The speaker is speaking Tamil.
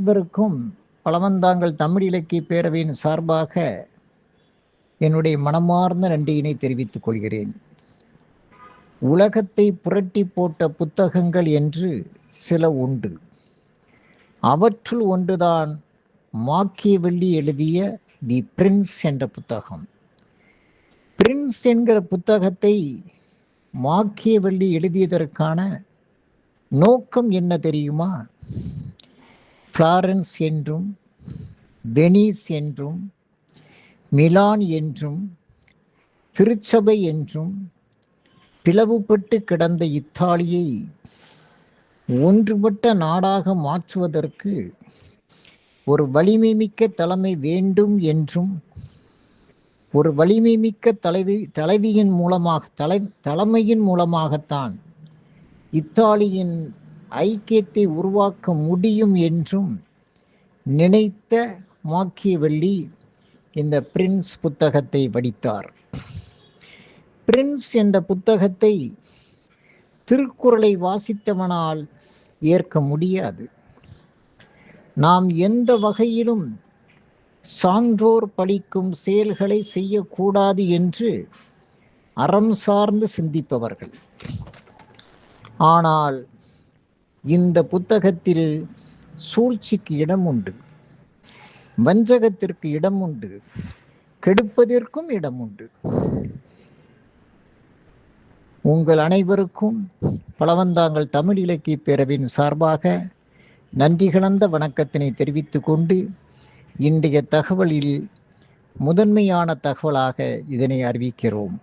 அனைவருக்கும் பழவந்தாங்கல் தமிழ் இலக்கிய பேரவையின் சார்பாக என்னுடைய மனமார்ந்த நன்றியினை தெரிவித்துக் கொள்கிறேன். உலகத்தை புரட்டி போட்ட புத்தகங்கள் என்று சில உண்டு. அவற்றுள் ஒன்றுதான் மாக்கியவெல்லி எழுதிய தி பிரின்ஸ் என்ற புத்தகம். பிரின்ஸ் என்கிற புத்தகத்தை மாக்கியவெல்லி எழுதியதற்கான நோக்கம் என்ன தெரியுமா? ஃப்ளாரன்ஸ் என்றும் வெனிஸ் என்றும் மிலான் என்றும் திருச்சபை என்றும் பிளவுபட்டு கிடந்த இத்தாலியை ஒன்றுபட்ட நாடாக மாற்றுவதற்கு ஒரு வலிமைமிக்க தலைமை வேண்டும் என்றும், ஒரு வலிமைமிக்க தலைமையின் மூலமாகத்தான் இத்தாலியின் ஐக்கியத்தை உருவாக்க முடியும் என்றும் நினைத்த மாக்கியவெல்லி இந்த பிரின்ஸ் புத்தகத்தை படித்தார். பிரின்ஸ் என்ற புத்தகத்தை திருக்குறளை வாசித்தவனால் ஏற்க முடியாது. நாம் எந்த வகையிலும் சான்றோர் பழிக்கும் செயல்களை செய்யக்கூடாது என்று அறம் சார்ந்து சிந்திப்பவர்கள். ஆனால் இந்த புத்தகத்தில் சூழ்ச்சிக்கு இடம் உண்டு, வஞ்சகத்திற்கு இடம் உண்டு, கெடுப்பதற்கும் இடம் உண்டு. உங்கள் அனைவருக்கும் பழவந்தாங்கல் தமிழ் இலக்கிய பேரவையின் சார்பாக நன்றி கலந்த வணக்கத்தினை தெரிவித்துக் கொண்டு, இன்றைய தகவலில் முதன்மையான தகவலாக இதனை அறிவிக்கிறோம்.